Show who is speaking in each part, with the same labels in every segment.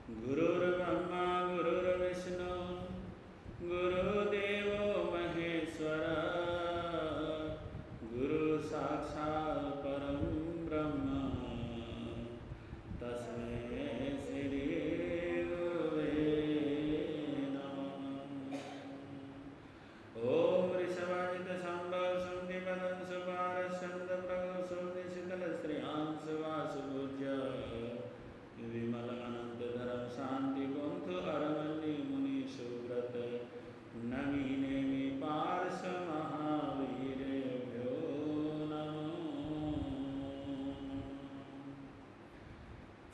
Speaker 1: गुरुर्ब्रह्मा गुरुर्विष्णु गुरुदेवो महेश्वरा गुरु साक्षात् परं ब्रह्म तस्मै श्री गुरुवे नमः। ओम ऋषभाजित संभव संधिपदं सुपारस्यन्त प्रभु सुनिशितल श्रियां सुवासुपूज्य विमल अनंत धर्म शांति कुंथ अरमन्य मुनि सुव्रत नमी नेमि पार्श महावीर भ्यो नमो।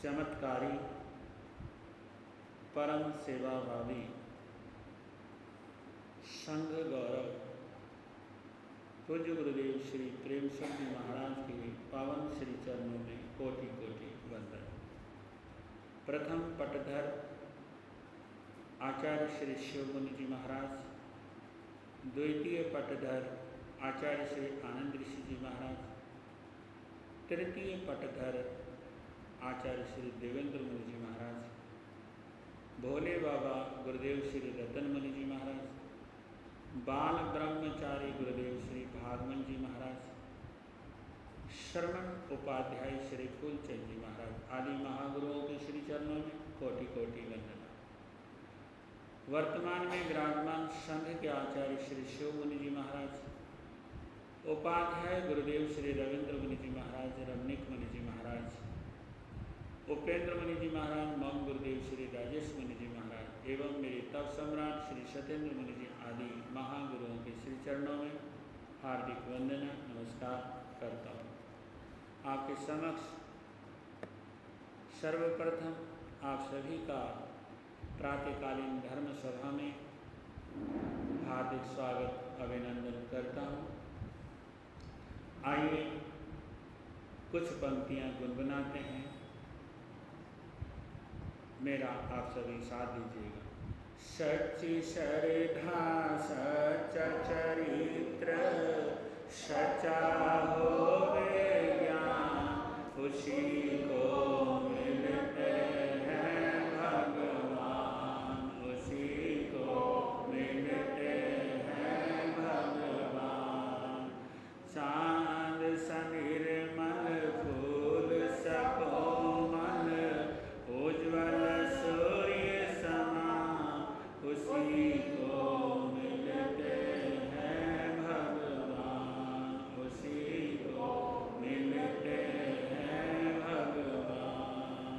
Speaker 1: चमत्कारी परम सेवाभावी संघ गौरव पूज्य गुरुदेव श्री प्रेमचंद जी महाराज के पावन श्री चरणों में कोटि कोटि वंदन। प्रथम पटधर आचार्य श्री शिवमुनि जी महाराज, द्वितीय पटधर आचार्य श्री आनंद ऋषि जी महाराज, तृतीय पटधर आचार्य श्री देवेंद्र मुनि जी महाराज, भोले बाबा गुरुदेव श्री रतन मुनि जी महाराज, बाल ब्रह्मचारी गुरुदेव श्री भागवन जी महाराज, श्रमण उपाध्याय श्री फूलचंद जी महाराज आदि महागुरुओं के श्री चरणों में कोटि कोटि वंदना। वर्तमान में विराजमान संघ के आचार्य श्री शिव मुनि जी महाराज, उपाध्याय गुरुदेव श्री रविंद्र मुनि जी महाराज, रमणीक मुनि जी महाराज, उपेंद्र मुनि जी महाराज, मौन गुरुदेव श्री राजेश मुनि जी महाराज एवं मेरे तप सम्राट श्री सत्येंद्र मुनि जी आदि महागुरुओं के श्री चरणों में हार्दिक वंदना नमस्कार करता हूँ। आपके समक्ष सर्वप्रथम आप सभी का प्रातःकालीन धर्म सभा में हार्दिक स्वागत अभिनंदन करता हूँ। आइए कुछ पंक्तियाँ गुनगुनाते हैं, मेरा आप सभी साथ दीजिएगा। सच्ची श्रद्धा सच्चा चरित्र सच्चा होवे ज्ञान उसी को मिलते हैं भगवान, उसी को मिलते हैं भगवान। चांद सा निर्मल फूल सा कोमल उज्ज्वल सूर्य समा उसी को मिलते हैं भगवान, उसी को मिलते हैं भगवान।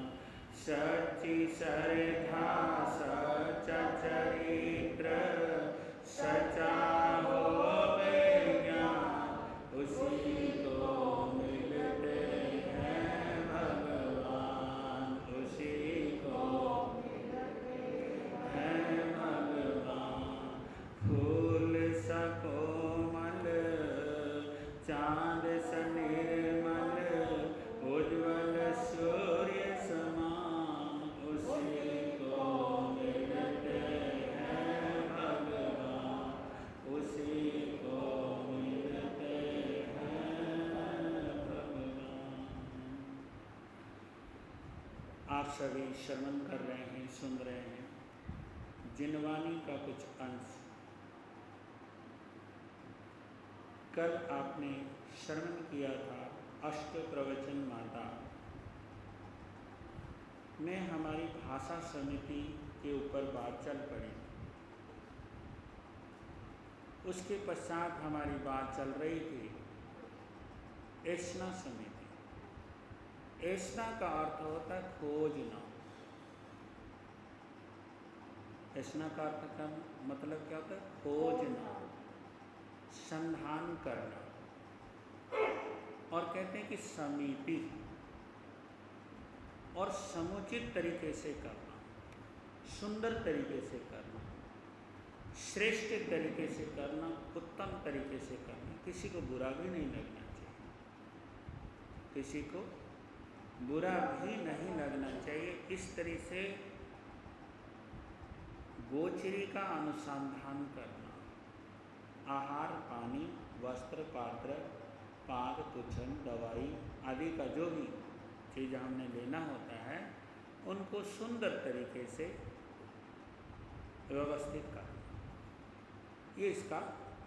Speaker 1: सच्ची श्रद्धा सच्चा चरित्र सच्चा होवे ज्ञान उसी को मिलते हैं भगवान, उसी को है भगवान। फूल सा कोमल चांद सा निर्मल उज्ज्वल सूर्य समान उसी को मिलते हैं भगवान, उसी को मिलते हैं भगवान। आप सभी श्रवण कर रहे हैं, सुन रहे हैं जिनवाणी का कुछ अंश। कल आपने श्रवण किया था अष्ट प्रवचन माता में हमारी भाषा समिति के ऊपर बात चल पड़ी। उसके पश्चात हमारी बात चल रही थी ऐष्णा समिति। ऐष्णा का अर्थ होता है खोजना। ऐष्णा का अर्थ का मतलब क्या होता है? खोजना, संधान करना। और कहते हैं कि समिति और समुचित तरीके से करना, सुंदर तरीके से करना, श्रेष्ठ तरीके से करना, उत्तम तरीके से करना। किसी को बुरा भी नहीं लगना चाहिए, किसी को बुरा भी नहीं लगना चाहिए। इस तरह से गोचरी का अनुसंधान करना, आहार पानी वस्त्र पात्र पाक पुछन दवाई आदि का जो भी चीज़ हमने लेना होता है उनको सुंदर तरीके से व्यवस्थित करना, ये इसका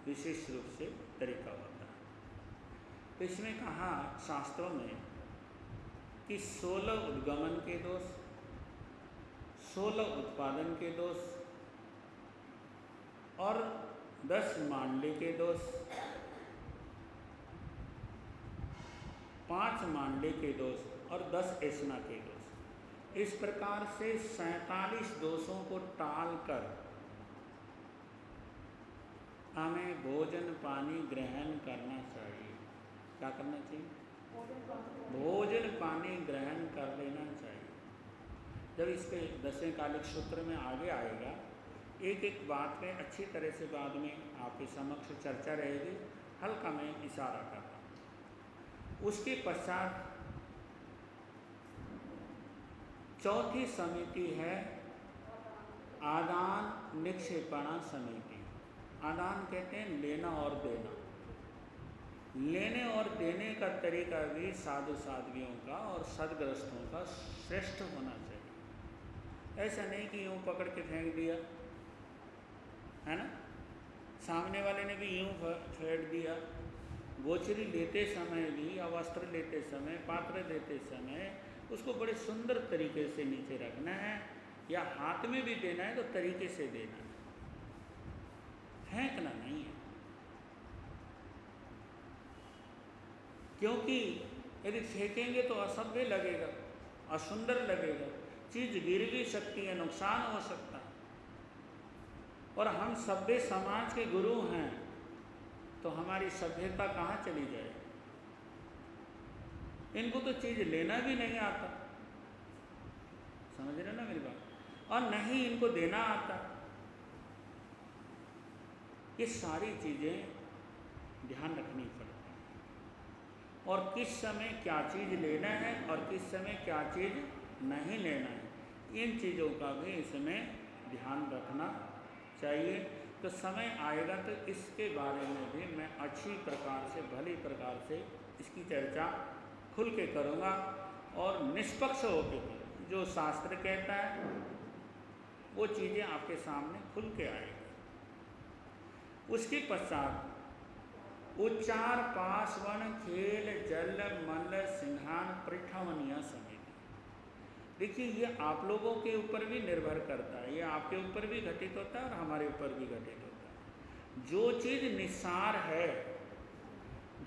Speaker 1: विशेष रूप से तरीका होता है। तो इसमें कहा शास्त्रों में कि 16 उद्गमन के दोष, 16 उत्पादन के दोष और 10 मांडल्य के दोष, 5 मांडल्य के दोष और 10 ऐसना के दोष, इस प्रकार से 47 दोषों को टालकर हमें भोजन पानी ग्रहण करना चाहिए। क्या करना चाहिए? भोजन पानी ग्रहण कर लेना चाहिए। जब इसके 10वें कालिक सूत्र में आगे आएगा, एक एक बात में अच्छी तरह से बाद में आपके समक्ष चर्चा रहेगी, हल्का मैं इशारा कर रहा हूँ। उसके पश्चात चौथी समिति है आदान निक्षेपणा समिति। आदान कहते हैं लेना और देना। लेने और देने का तरीका भी साधु साध्वियों का और सदग्रस्तों का श्रेष्ठ होना चाहिए। ऐसा नहीं कि यूँ पकड़ के फेंक दिया, है ना, सामने वाले ने भी यूँ फेंक दिया। गोचरी लेते समय भी या वस्त्र लेते समय, पात्र देते समय उसको बड़े सुंदर तरीके से नीचे रखना है, या हाथ में भी देना है तो तरीके से देना है, फेंकना नहीं है। क्योंकि यदि फेंकेंगे तो असभ्य लगेगा, असुंदर लगेगा, चीज़ गिर भी सकती है, नुकसान हो सकता है। और हम सभ्य समाज के गुरु हैं तो हमारी सभ्यता कहाँ चली जाए? इनको तो चीज़ लेना भी नहीं आता, समझ रहे ना मेरी बात, और नहीं इनको देना आता। ये सारी चीज़ें ध्यान रखनी पड़ती हैं, और किस समय क्या चीज़ लेना है और किस समय क्या चीज़ नहीं लेना है, इन चीज़ों का भी इसमें ध्यान रखना चाहिए। तो समय आएगा तो इसके बारे में भी मैं अच्छी प्रकार से, भली प्रकार से इसकी चर्चा खुल के करूँगा और निष्पक्ष होकर जो शास्त्र कहता है वो चीज़ें आपके सामने खुल के आएगी। उसके पश्चात उच्चार पासवन खेल जल मल सिंहान पृष्ठवनीय समिति। देखिए ये आप लोगों के ऊपर भी निर्भर करता है, ये आपके ऊपर भी घटित होता है और हमारे ऊपर भी घटित होता है। जो चीज़ निस्सार है,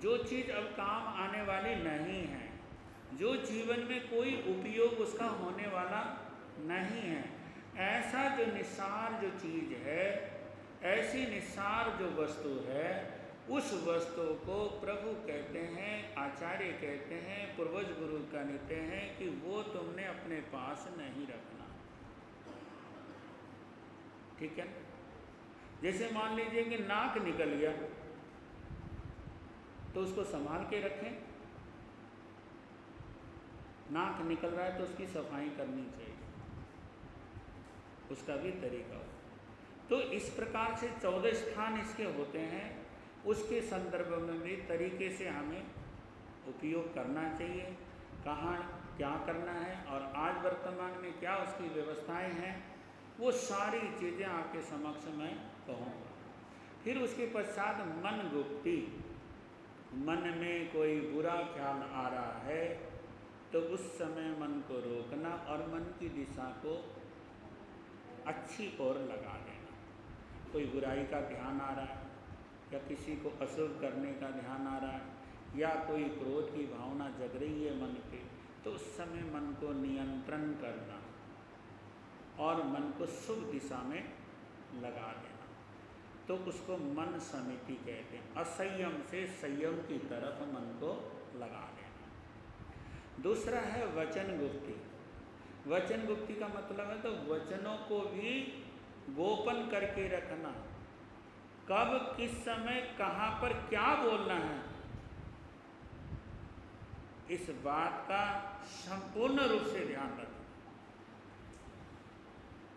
Speaker 1: जो चीज़ अब काम आने वाली नहीं है, जो जीवन में कोई उपयोग उसका होने वाला नहीं है, ऐसा जो निस्सार जो चीज़ है, ऐसी निस्सार जो वस्तु है, उस वस्तु को प्रभु कहते हैं, आचार्य कहते हैं, पूर्वज गुरु कहते हैं कि वो तुमने अपने पास नहीं रखना। ठीक है? जैसे मान लीजिए कि नाक निकल गया तो उसको संभाल के रखें। नाक निकल रहा है तो उसकी सफाई करनी चाहिए, उसका भी तरीका हो। तो इस प्रकार से 14 स्थान इसके होते हैं, उसके संदर्भ में भी तरीके से हमें उपयोग करना चाहिए, कहाँ क्या करना है और आज वर्तमान में क्या उसकी व्यवस्थाएं हैं, वो सारी चीज़ें आपके समक्ष मैं कहूँगा। फिर उसके पश्चात मन गुप्ती। मन में कोई बुरा ख्याल आ रहा है तो उस समय मन को रोकना और मन की दिशा को अच्छी ओर लगा देना। कोई बुराई का ध्यान आ रहा है या किसी को अशुभ करने का ध्यान आ रहा है या कोई क्रोध की भावना जग रही है मन पे, तो उस समय मन को नियंत्रण करना और मन को शुभ दिशा में लगा देना, तो उसको मन समिति कहते हैं। असंयम से संयम की तरफ मन को लगा देना। दूसरा है वचन गुप्ती। वचन गुप्ती का मतलब है तो वचनों को भी गोपन करके रखना, कब किस समय कहाँ पर क्या बोलना है, इस बात का संपूर्ण रूप से ध्यान रखना।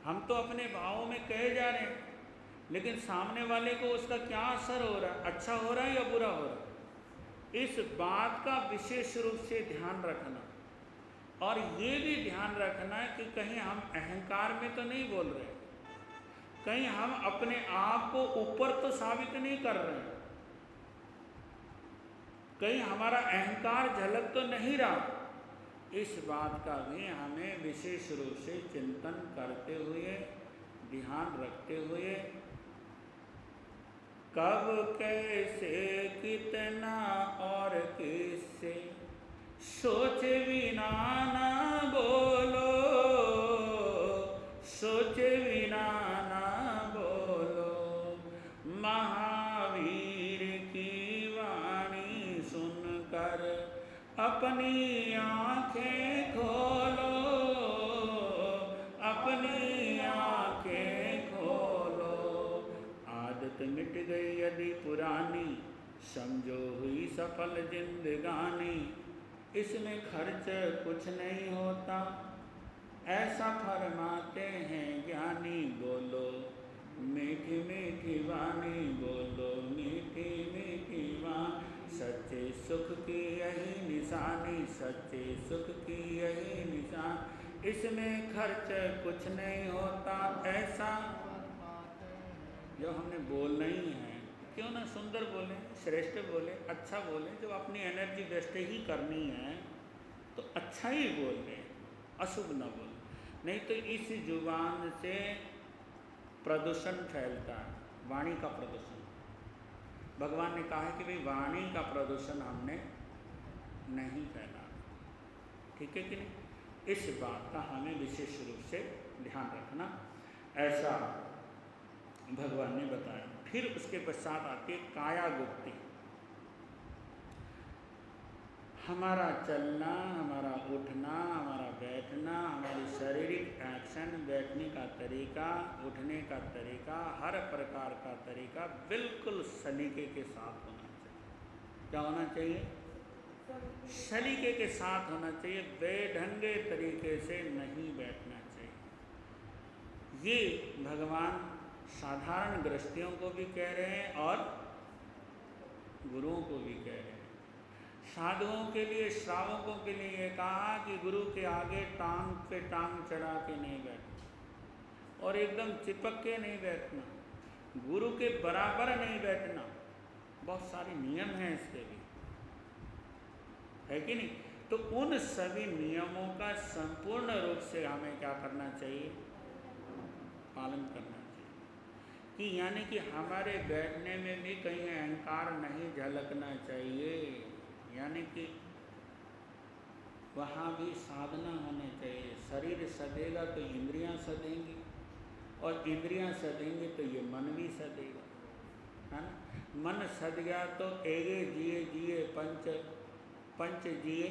Speaker 1: हम तो अपने भावों में कहे जा रहे हैं, लेकिन सामने वाले को उसका क्या असर हो रहा है, अच्छा हो रहा है या बुरा हो रहा है, इस बात का विशेष रूप से ध्यान रखना। और ये भी ध्यान रखना कि कहीं हम अहंकार में तो नहीं बोल रहे, कहीं हम अपने आप को ऊपर तो साबित नहीं कर रहे हैं, कहीं हमारा अहंकार झलक तो नहीं रहा। इस बात का भी हमें विशेष रूप से चिंतन करते हुए, ध्यान रखते हुए, कब कैसे कितना और किससे सोच बिना ना बोलो, सोच बिना ना बोलो, महावीर की वाणी सुनकर अपनी आंखें खोलो, अपनी आंखें खोलो। आदत मिट गई यदि पुरानी, समझो हुई सफल जिंदगानी। इसमें खर्च कुछ नहीं होता, ऐसा फरमाते हैं ज्ञानी। बोलो मीठी मीठी वाणी, बोलो मीठी मीठी वाणी। सच्चे सुख की यही निशानी, सच्चे सुख की यही निशानी। इसमें खर्च कुछ नहीं होता, ऐसा जो हमने बोलना ही है, क्यों ना सुंदर बोलें, श्रेष्ठ बोलें, अच्छा बोलें। जब अपनी एनर्जी वेस्ट ही करनी है तो अच्छा ही बोलें, अशुभ न बोलें। नहीं तो इस जुबान से प्रदूषण फैलता है, वाणी का प्रदूषण। भगवान ने कहा है कि भाई वाणी का प्रदूषण हमने नहीं फैला, ठीक है कि नहीं। इस बात का हमें विशेष रूप से ध्यान रखना, ऐसा भगवान ने बताया। फिर उसके पश्चात आती है काया गुप्ति। हमारा चलना, हमारा उठना, हमारा बैठना, हमारी शारीरिक एक्शन, बैठने का तरीका, उठने का तरीका, हर प्रकार का तरीका बिल्कुल सलीके के साथ होना चाहिए। क्या होना चाहिए? सलीके के साथ होना चाहिए, बेढंगे तरीके से नहीं बैठना चाहिए। ये भगवान साधारण गृहस्थियों को भी कह रहे हैं और गुरुओं को भी कह रहे हैं। साधुओं के लिए, श्रावकों के लिए ये कहा कि गुरु के आगे टांग पे टांग चढ़ा के नहीं बैठना और एकदम चिपक के नहीं बैठना, गुरु के बराबर नहीं बैठना। बहुत सारे नियम हैं इसके भी, है कि नहीं। तो उन सभी नियमों का संपूर्ण रूप से हमें क्या करना चाहिए? पालन करना चाहिए। कि यानी कि हमारे बैठने में भी कहीं अहंकार नहीं झलकना चाहिए, यानी कि वहाँ भी साधना होनी चाहिए। शरीर सदेगा तो इंद्रियां सदेंगी, और इंद्रियां सदेंगी तो ये मन भी सदेगा, है ना। मन सद गया तो एगे जिए जिए पंच, पंच जिए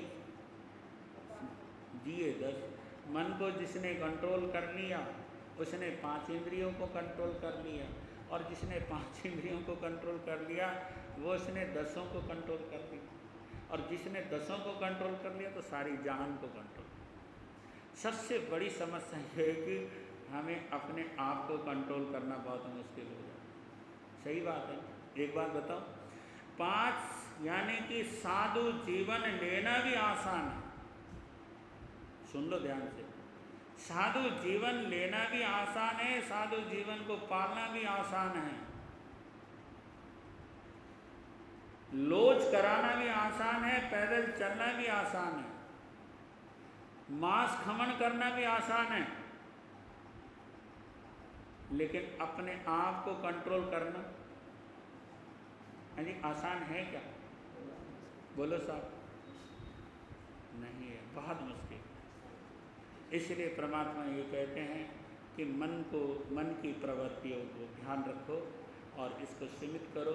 Speaker 1: जिए 10। मन को जिसने कंट्रोल कर लिया उसने 5 इंद्रियों को कंट्रोल कर लिया, और जिसने 5 इंद्रियों को कंट्रोल कर लिया वो उसने 10 को कंट्रोल कर लिया, और जिसने 10 को कंट्रोल कर लिया तो सारी जान को कंट्रोल। सबसे बड़ी समस्या ये है कि हमें अपने आप को कंट्रोल करना बहुत मुश्किल हो जाता है। सही बात है। एक बात बताओ, 5 यानी कि साधु जीवन लेना भी आसान है। सुन लो ध्यान से, साधु जीवन लेना भी आसान है, साधु जीवन को पालना भी आसान है, लोच कराना भी आसान है, पैदल चलना भी आसान है, मांस खमन करना भी आसान है, लेकिन अपने आप को कंट्रोल करना यानी आसान है क्या? बोलो साहब, नहीं है, बहुत मुश्किल। इसलिए परमात्मा ये कहते हैं कि मन को, मन की प्रवृत्तियों को ध्यान रखो और इसको सीमित करो।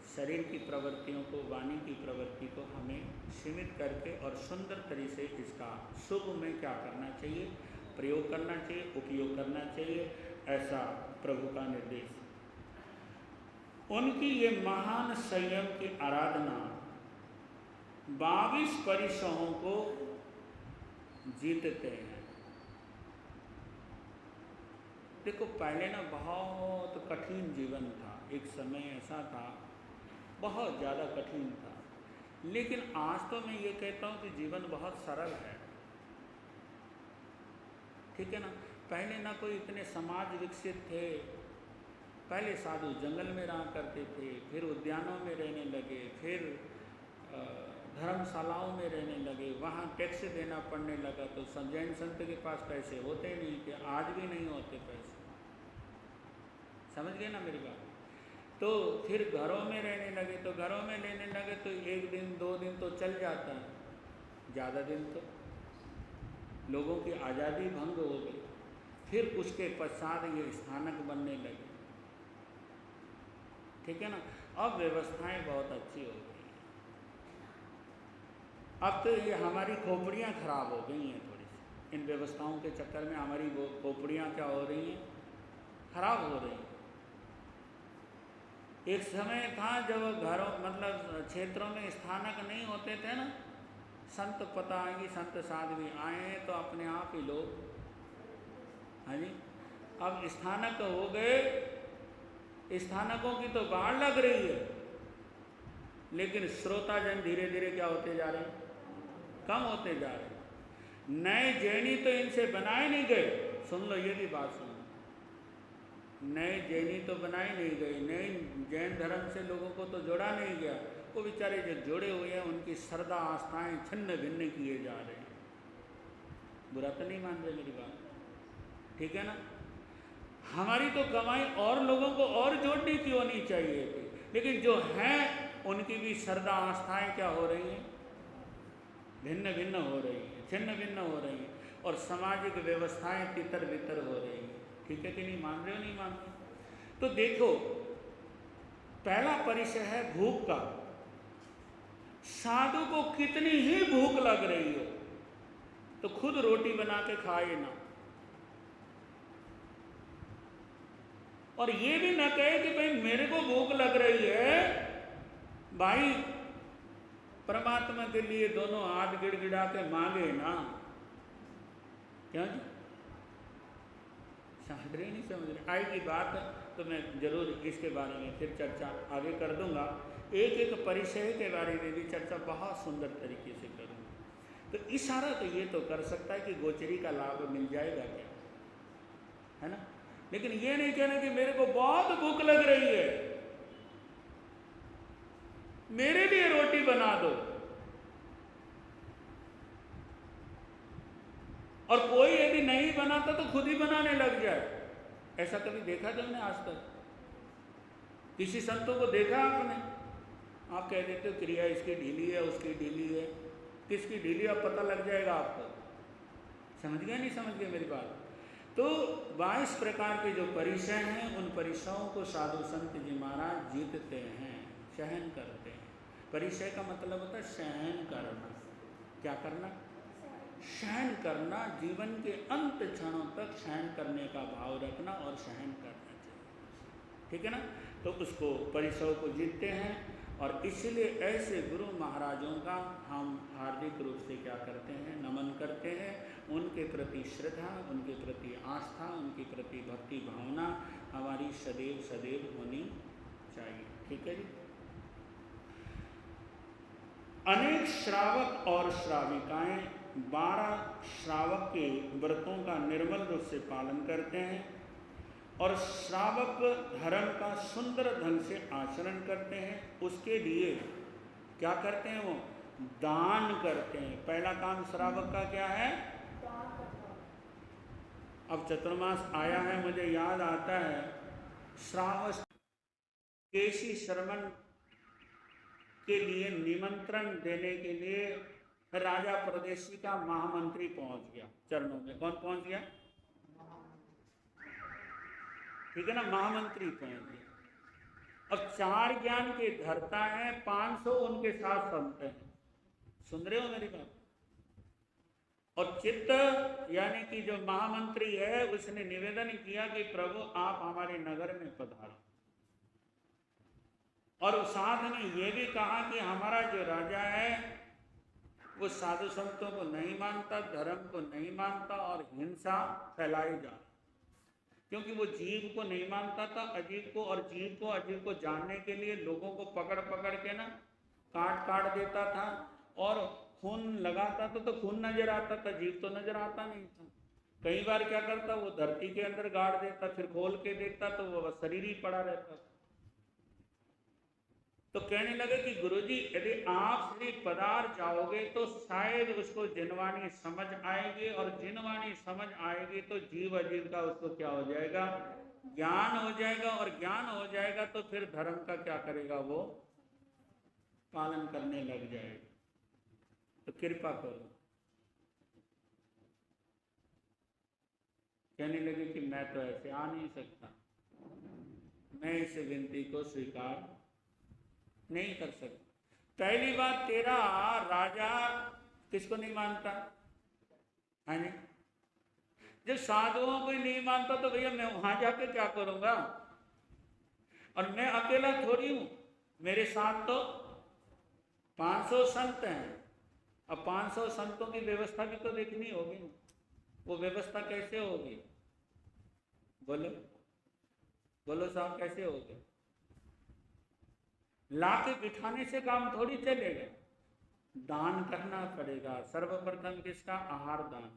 Speaker 1: शरीर की प्रवृत्तियों को, वाणी की प्रवृत्ति को हमें सीमित करके और सुंदर तरीके से इसका शुभ में क्या करना चाहिए? प्रयोग करना चाहिए, उपयोग करना चाहिए, ऐसा प्रभु का निर्देश। उनकी ये महान संयम की आराधना 22 परिसहों को जीतते हैं। देखो पहले ना बहुत कठिन जीवन था, एक समय ऐसा था बहुत ज़्यादा कठिन था, लेकिन आज तो मैं ये कहता हूँ कि जीवन बहुत सरल है। ठीक है ना। पहले ना कोई इतने समाज विकसित थे, पहले साधु जंगल में रहा करते थे, फिर उद्यानों में रहने लगे, फिर धर्मशालाओं में रहने लगे, वहाँ टैक्स देना पड़ने लगा। तो जैन संत के पास पैसे होते नहीं थे, आज भी नहीं होते पैसे, समझ गए ना मेरी बात। तो फिर घरों में रहने लगे, तो घरों में रहने लगे तो 1 दिन 2 दिन तो चल जाता है, ज़्यादा दिन तो लोगों की आज़ादी भंग हो गई। फिर उसके पश्चात ये स्थानक बनने लगे, ठीक है ना। अब व्यवस्थाएं बहुत अच्छी हो गई हैं। अब तो ये हमारी खोपड़ियाँ खराब हो गई हैं थोड़ी सी, इन व्यवस्थाओं के चक्कर में हमारी वो खोपड़ियाँ क्या हो रही हैं, खराब हो रही हैं। एक समय था जब घरों मतलब क्षेत्रों में स्थानक नहीं होते थे ना, संत पता आएंगी, संत साध्वी आए हैं तो अपने आप ही लोग, हाँ जी। अब स्थानक हो गए, स्थानकों की तो बाढ़ लग रही है, लेकिन श्रोताजन धीरे धीरे क्या होते जा रहे हैं, कम होते जा रहे हैं। नए जैनी तो इनसे बनाए नहीं गए, सुन लो ये भी बात सुन, नए जैनी तो बनाए नहीं गए, नए जैन धर्म से लोगों को तो जोड़ा नहीं गया। वो बेचारे जो जुड़े हुए हैं उनकी श्रद्धा आस्थाएं छिन्न भिन्न किए जा रहे हैं। बुरा तो नहीं मान रहे मेरी बात, ठीक है ना। हमारी तो कमाई और लोगों को और जोड़ने की होनी चाहिए थी, लेकिन जो हैं उनकी भी श्रद्धा आस्थाएं क्या हो रही हैं, भिन्न भिन्न हो रही हैं, छिन्न भिन्न हो रही हैं, और सामाजिक व्यवस्थाएं तितर बितर हो रही हैं। ठीक है कि नहीं, मान रहे हो नहीं मान रहे। तो देखो, पहला परिचय है भूख का। साधु को कितनी ही भूख लग रही हो तो खुद रोटी बना के खाए ना, और ये भी ना कहे कि भाई मेरे को भूख लग रही है, भाई परमात्मा के लिए दोनों हाथ गिड़गिड़ा के मांगे ना। क्यों जी, समझ रहे नहीं समझ रहे। आएगी बात तो मैं जरूर इसके बारे में फिर चर्चा आगे कर दूंगा, एक एक परिचय के बारे में भी चर्चा बहुत सुंदर तरीके से करूंगा। तो इशारा तो ये तो कर सकता है कि गोचरी का लाभ मिल जाएगा क्या, है ना। लेकिन ये नहीं कहना कि मेरे को बहुत भूख लग रही है, मेरे लिए रोटी बना दो। और कोई यदि नहीं बनाता तो खुद ही बनाने लग जाए। ऐसा कभी देखा तुमने आज तक? किसी संतों को देखा आपने? आप कह देते हो क्रिया इसकी ढीली है, उसकी ढीली है, किसकी ढीली अब पता लग जाएगा आपको। समझ गए नहीं समझ गए मेरी बात। तो 22 प्रकार के जो परिचय हैं, उन परिचयों को साधु संत जी महाराज जीतते हैं, सहन करते हैं। परिचय का मतलब होता है सहन करना। क्या करना? सहन करना। जीवन के अंत क्षणों तक सहन करने का भाव रखना और सहन करना चाहिए, ठीक है ना। तो उसको परिचय को जीतते हैं, और इसलिए ऐसे गुरु महाराजों का हम हार्दिक रूप से क्या करते हैं, नमन करते हैं। उनके प्रति श्रद्धा, उनके प्रति आस्था, उनके प्रति भक्ति भावना हमारी सदैव सदैव होनी चाहिए, ठीक है जी। अनेक श्रावक और श्राविकाएं 12 श्रावक के व्रतों का निर्मल रूप से पालन करते हैं, और श्रावक धर्म का सुंदर ढंग से आचरण करते हैं। उसके लिए क्या करते हैं? वो दान करते हैं। पहला काम श्रावक का क्या है? अब चतुर्मास आया है, मुझे याद आता है श्रावक केशी श्रवण के लिए निमंत्रण देने के लिए राजा प्रदेशी का महामंत्री पहुंच गया चरणों में। कौन पहुंच गया? ठीक है ना, महामंत्री पहुंच गया। अब 4 ज्ञान के धरता है, 500 उनके साथ संत हैं। सुन रहे हो मेरी बात? और चित्त यानी कि जो महामंत्री है, उसने निवेदन किया कि प्रभु आप हमारे नगर में पधारो, और साथ में ये भी कहा कि हमारा जो राजा है वो साधु संतों को नहीं मानता, धर्म को नहीं मानता, और हिंसा फैलाई जा, क्योंकि वो जीव को नहीं मानता था, अजीब को, और जीव को अजीब को जानने के लिए लोगों को पकड़ पकड़ के ना काट देता था, और खून लगाता था तो खून नजर आता था, जीव तो नजर आता नहीं था। कई बार क्या करता, वो धरती के अंदर गाड़ देता, फिर खोल के देखता तो वो शरीर ही पड़ा रहता। तो कहने लगे कि गुरुजी यदि आप श्री पदार्थ जाओगे तो शायद उसको जिनवाणी समझ आएगी, और जिनवाणी समझ आएगी तो जीव अजीव का उसको क्या हो जाएगा, ज्ञान हो जाएगा, और ज्ञान हो जाएगा तो फिर धर्म का क्या करेगा, वो पालन करने लग जाएगा। तो कृपा करो। कहने लगे कि मैं तो ऐसे आ नहीं सकता, मैं इस विनती को स्वीकार नहीं कर सकता। पहली बात, तेरा राजा किसको नहीं मानता है नहीं? जब साधुओं को नहीं मानता तो भैया मैं वहां जाके क्या करूंगा? और मैं अकेला थोड़ी हूं, मेरे साथ तो 500 संत हैं। अब 500 संतों की व्यवस्था भी तो देखनी होगी। वो व्यवस्था कैसे होगी? बोलो बोलो साहब, कैसे होगी? लाके बिठाने से काम थोड़ी चलेगा, दान करना पड़ेगा। सर्वप्रथम किसका? आहार दान।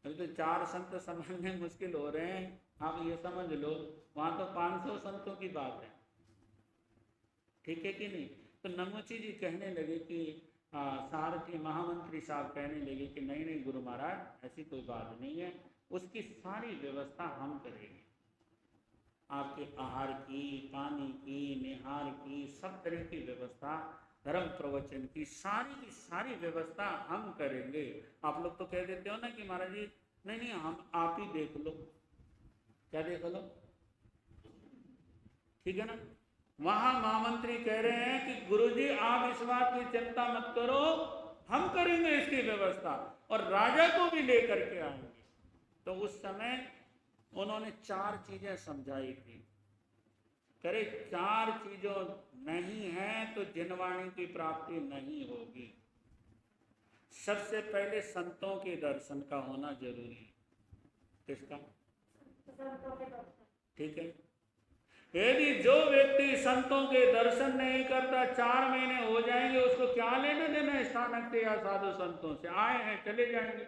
Speaker 1: अभी तो 4 संत समझने मुश्किल हो रहे हैं, आप ये समझ लो वहां तो 500 संतों की बात है। ठीक है कि नहीं? तो नमोची जी कहने लगे कि सारथी महामंत्री साहब कहने लगे कि नहीं नहीं गुरु महाराज, ऐसी कोई बात नहीं है, उसकी सारी व्यवस्था हम करेंगे। आपके आहार की, पानी की, निहार की, सब तरह की व्यवस्था, धर्म प्रवचन की सारी व्यवस्था हम करेंगे। आप लोग तो कह देते हो ना कि महाराज जी नहीं नहीं हम आप ही देख लो। क्या देख लो? ठीक है ना? वहां महामंत्री कह रहे हैं कि गुरुजी आप इस बात की चिंता मत करो, हम करेंगे इसकी व्यवस्था, और राजा को भी लेकर के आएंगे। तो उस समय उन्होंने 4 चीजें समझाई थी। करे 4 चीजों नहीं है तो जिनवाणी की प्राप्ति नहीं होगी। सबसे पहले संतों के दर्शन का होना जरूरी है। किसका? ठीक है। यदि जो व्यक्ति संतों के दर्शन नहीं करता, 4 महीने हो जाएंगे, उसको क्या लेना देना स्थानक से या साधु संतों से? आए हैं चले जाएंगे।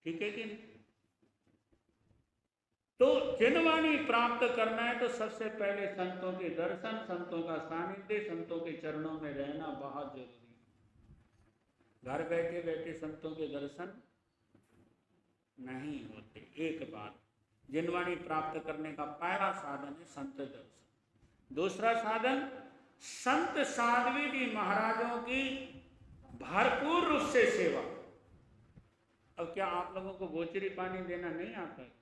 Speaker 1: ठीक है कि नहीं? तो जिनवाणी प्राप्त करना है तो सबसे पहले संतों के दर्शन, संतों का सानिध्य, संतों के चरणों में रहना बहुत जरूरी है। घर बैठे बैठे संतों के दर्शन नहीं होते। एक बात, जिनवाणी प्राप्त करने का पहला साधन है संत दर्शन। दूसरा साधन, संत साध्वी जी महाराजों की भरपूर रूप से सेवा। अब क्या आप लोगों को गोचरी पानी देना नहीं आता है?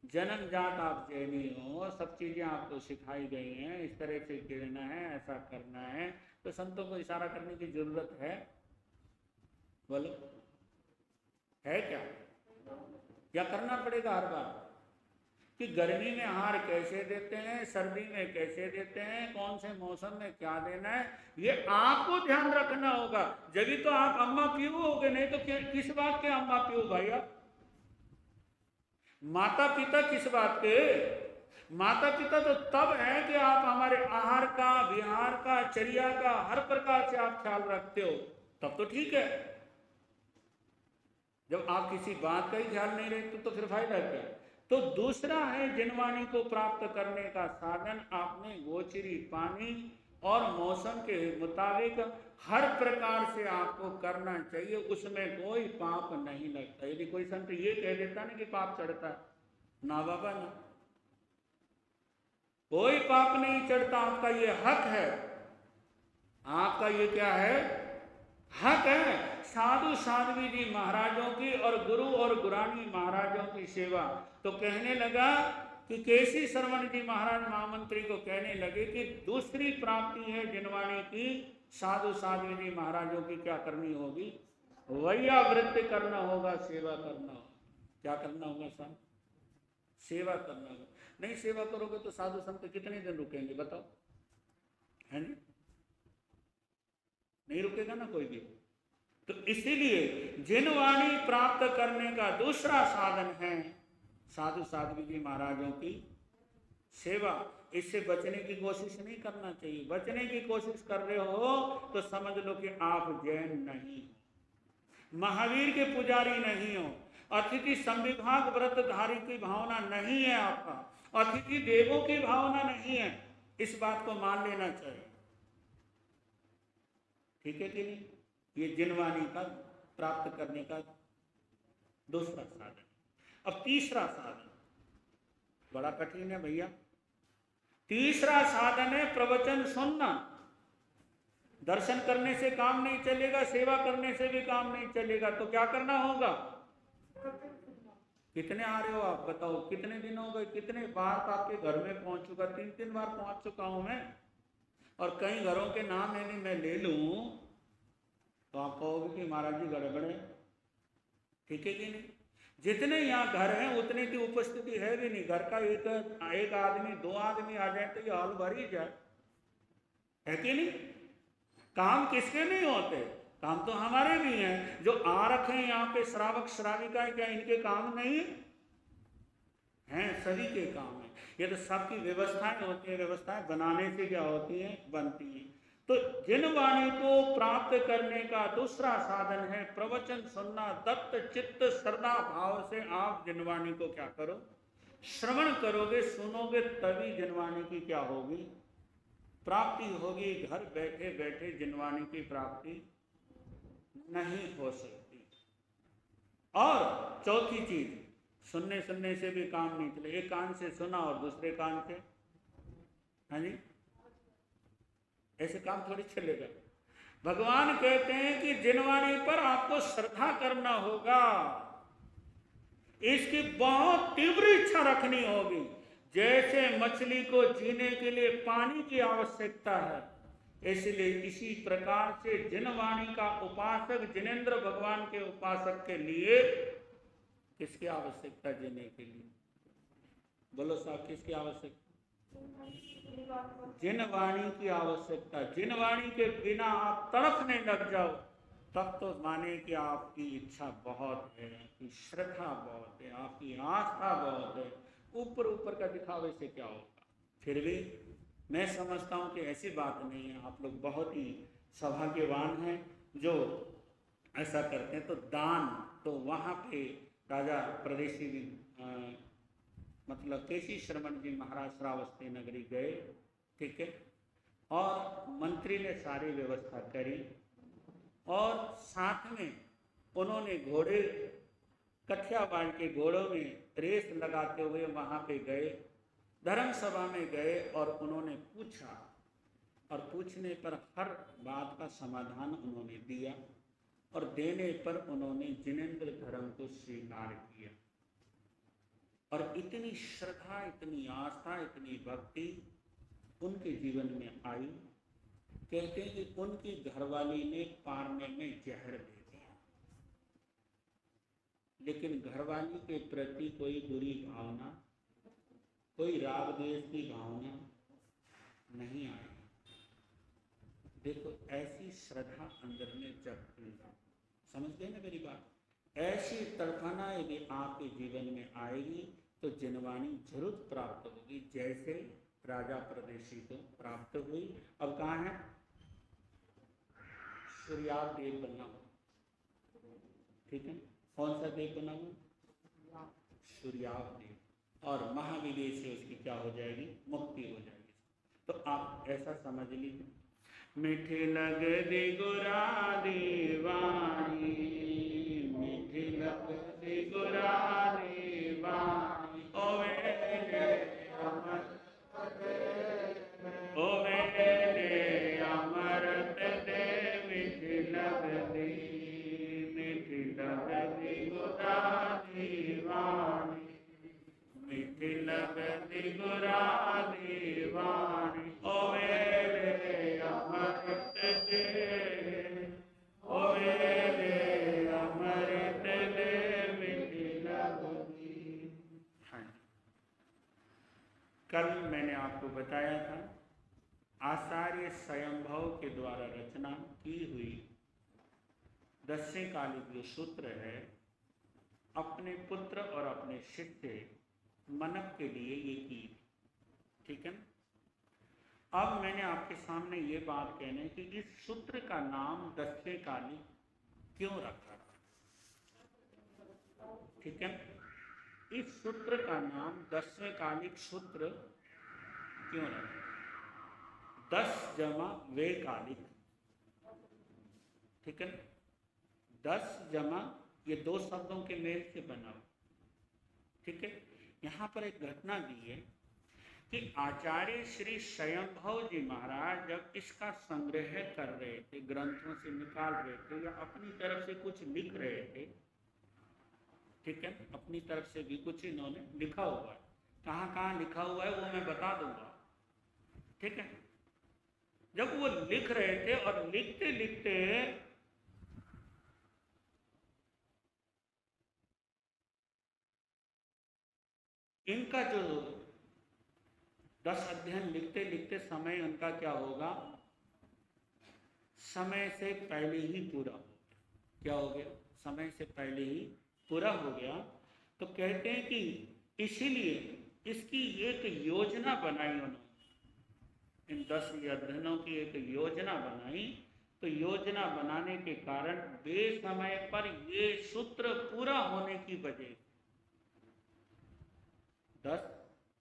Speaker 1: जन्मजात आप जैनी हो, सब चीजें आपको सिखाई गई हैं, इस तरह से गिरना है, ऐसा करना है, तो संतों को इशारा करने की जरूरत है? बोलो, है क्या? क्या करना पड़ेगा हर बार कि गर्मी में आहार कैसे देते हैं, सर्दी में कैसे देते हैं, कौन से मौसम में क्या देना है, ये आपको ध्यान रखना होगा। जब तो आप अम्मा पीऊ होगे, नहीं तो किस बात के अम्मा पीऊ भैया? माता पिता किस बात के? माता पिता तो तब है कि आप हमारे आहार का, विहार का, चर्या का हर प्रकार से आप ख्याल रखते हो, तब तो ठीक है। जब आप किसी बात का ही ख्याल नहीं रखते तो फिर फायदा क्या? तो दूसरा है जिनवाणी को प्राप्त करने का साधन, आपने गोचरी पानी और मौसम के मुताबिक हर प्रकार से आपको करना चाहिए, उसमें कोई पाप नहीं लगता। यदि कोई संत ये कह देता ना कि पाप चढ़ता है, ना बाबा ना, कोई पाप नहीं चढ़ता। आपका ये हक है, आपका ये क्या है? हक है। साधु साध्वी जी महाराजों की और गुरु और गुरानी महाराजों की सेवा। तो कहने लगा कि केसी श्रवण जी महाराज महामंत्री को कहने लगे कि दूसरी प्राप्ति है जिनवाणी की, साधु साध्वी जी महाराजों की क्या करनी होगी? वैयावृत्ति करना होगा, सेवा करना होगा। क्या करना होगा साहब? सेवा करना होगा। नहीं सेवा करोगे तो साधु संत कितने दिन रुकेंगे बताओ? है नहीं रुकेगा ना कोई भी। तो इसीलिए जिनवाणी प्राप्त करने का दूसरा साधन है साधु साध्वी जी महाराजों की सेवा। इससे बचने की कोशिश नहीं करना चाहिए। बचने की कोशिश कर रहे हो तो समझ लो कि आप जैन नहीं। महावीर के पुजारी नहीं हो, अतिथि संविभाग व्रतधारी की भावना नहीं है आपका, अतिथि देवों की भावना नहीं है, इस बात को मान लेना चाहिए। ठीक है कि नहीं? ये जिनवाणी का प्राप्त करने का दूसरा साधन। अब तीसरा साधन बड़ा कठिन है भैया। तीसरा साधन है प्रवचन सुनना। दर्शन करने से काम नहीं चलेगा, सेवा करने से भी काम नहीं चलेगा, तो क्या करना होगा? कितने आ रहे हो आप बताओ? कितने दिन हो गए? कितने बार आपके घर में पहुंच चुका? 3 बार पहुंच चुका हूं मैं, और कई घरों के नाम यदि मैं ले लूं तो आप कहोगे कि महाराज जी गड़बड़ है। ठीक है कि नहीं? जितने यहाँ घर हैं उतने की उपस्थिति है भी नहीं। घर का एक आदमी 2 आदमी आ जाए तो ये हॉल भर ही जाए, है कि नहीं? काम किसके नहीं होते? काम तो हमारे भी हैं। जो आ रखे हैं यहाँ पे श्रावक श्राविकाएं, क्या इनके काम नहीं हैं? सभी के काम है। ये तो सबकी व्यवस्थाएं होती है। व्यवस्थाएं बनाने से क्या होती हैं? बनती हैं। तो जिनवाणी को प्राप्त करने का दूसरा साधन है प्रवचन सुनना। दत्त चित्त श्रद्धा भाव से आप जिनवाणी को क्या करो? श्रवण करोगे, सुनोगे, तभी जिनवाणी की क्या होगी? प्राप्ति होगी। घर बैठे बैठे जिनवाणी की प्राप्ति नहीं हो सकती। और चौथी चीज, सुनने सुनने से भी काम नहीं चले। एक कान से सुना और दूसरे कान से, हाँ जी, ऐसे काम थोड़ी चलेगा। भगवान कहते हैं कि जिनवाणी पर आपको श्रद्धा करना होगा, इसकी बहुत तीव्र इच्छा रखनी होगी। जैसे मछली को जीने के लिए पानी की आवश्यकता है, इसलिए इसी प्रकार से जिनवाणी का उपासक, जिनेंद्र भगवान के उपासक के लिए किसकी आवश्यकता जीने के लिए? बोलो साहब, किसकी आवश्यकता? जिनवाणी की आवश्यकता। जिनवाणी के बिना आप तड़पने लग जाओ तब तो माने कि आपकी इच्छा बहुत है, आपकी श्रद्धा बहुत है, आपकी आस्था बहुत है। ऊपर ऊपर का दिखावे से क्या होगा? फिर भी मैं समझता हूँ कि ऐसी बात नहीं है। आप लोग बहुत ही सौभाग्यवान हैं जो ऐसा करते हैं। तो दान तो वहाँ पे राजा प्रदेशी मतलब केशी श्रवण जी महाराज श्रावस्ती नगरी गए, ठीक है, और मंत्री ने सारी व्यवस्था करी, और साथ में उन्होंने घोड़े कठियावाड़ के घोड़ों में रेस लगाते हुए वहाँ पे गए, धर्म सभा में गए, और उन्होंने पूछा, और पूछने पर हर बात का समाधान उन्होंने दिया, और देने पर उन्होंने जिनेंद्र धर्म को स्वीकार किया। और इतनी श्रद्धा, इतनी आस्था, इतनी भक्ति उनके जीवन में आई। कहते हैं कि उनकी घरवाली ने पारने में जहर दे दिया, लेकिन घरवाली के प्रति कोई बुरी भावना, कोई राग द्वेष की भावना नहीं आई। देखो, ऐसी श्रद्धा अंदर में जगती है। समझ गए ना मेरी बात? ऐसी तड़पना यदि आपके जीवन में आएगी तो जिनवाणी जरूर प्राप्त होगी, जैसे राजा प्रदेशी को प्राप्त हुई। अब कहाँ है? सूर्याव देव बना हुआ, ठीक है। कौन सा देव बना हुआ? सूर्याव देव। और महाविदेह से उसकी क्या हो जाएगी? मुक्ति हो जाएगी। तो आप ऐसा समझ लीजिए, मीठी लगदी गुरा दीवानी, मीठी लगदी गुरा दीवानी, ओ मेरे अमर, ओ मेरे अमृत दे, मीठी लगदी, मीठी लगदी गुरा दीवानी, मीठी लगदी गुरा दीवानी, ओ मेरे अमृत दे, ओ मेरे अमृत दे, मीठी लगदी। हाँ, कल मैंने आपको बताया था आचार्य स्वयंभव के द्वारा रचना की हुई दस्यकालिक जो सूत्र है, अपने पुत्र और अपने शिष्य मनक के लिए ये की, ठीक है। अब मैंने आपके सामने ये बात कहने कि इस सूत्र का नाम दस्यकालिक क्यों रखा था। ठीक है। इस सूत्र का नाम 10वें कालिक सूत्र क्यों रखा? 10 जमा वे कालिक, ठीक है। 10 जमा ये दो शब्दों के मेल से बना हो, ठीक है। यहाँ पर एक घटना दी है कि आचार्य श्री स्वयंभव जी महाराज जब इसका संग्रह कर रहे थे, ग्रंथों से निकाल रहे थे या अपनी तरफ से कुछ लिख रहे थे, ठीक है, अपनी तरफ से भी कुछ इन्होंने लिखा हुआ है। कहाँ कहाँ लिखा हुआ है वो मैं बता दूंगा, ठीक है। जब वो लिख रहे थे और लिखते लिखते इनका जो 10 अध्ययन लिखते लिखते समय उनका क्या होगा, समय से पहले ही पूरा हो गया। क्या हो गया? समय से पहले ही पूरा हो गया। तो कहते हैं कि इसीलिए इसकी एक योजना बनाई उन्होंने, इन 10 अध्ययनों की एक योजना बनाई। तो योजना बनाने के कारण वे समय पर ये सूत्र पूरा होने की वजह, 10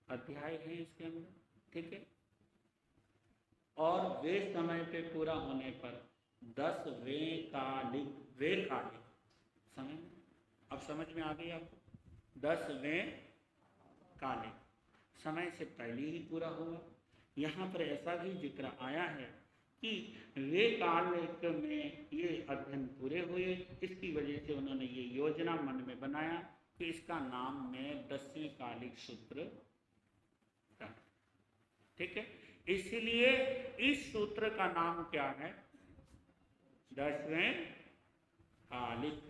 Speaker 1: अध्याय हैं इसके अंदर, ठीक है, और वे समय पे पूरा होने पर 10 वे कालिक समय, अब समझ में आ गई आपको? 10 वे कालिक समय से पहले ही पूरा हुआ। यहाँ पर ऐसा भी जिक्र आया है कि वे कालिक में ये अध्ययन पूरे हुए, इसकी वजह से उन्होंने ये योजना मन में बनाया कि इसका नाम मैं 10वें कालिक सूत्र, ठीक है। इसलिए इस सूत्र का नाम क्या है? 10वें कालिक।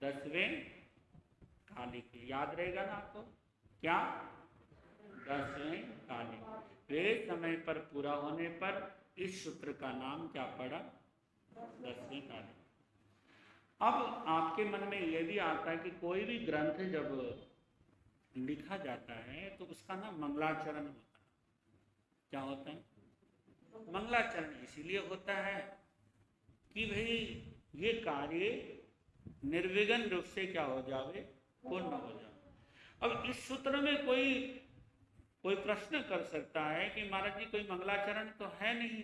Speaker 1: 10वें कालिक याद रहेगा ना आपको? क्या? 10वें कालिक। वे समय पर पूरा होने पर इस सूत्र का नाम क्या पड़ा? 10वें कालिक। अब आपके मन में यह भी आता है कि कोई भी ग्रंथ जब लिखा जाता है तो उसका ना मंगलाचरण होता है। क्या होता है? मंगलाचरण इसीलिए होता है कि भाई ये कार्य निर्विघ्न रूप से क्या हो जावे, पूर्ण हो जाए। अब इस सूत्र में कोई प्रश्न कर सकता है कि महाराज जी कोई मंगलाचरण तो है नहीं।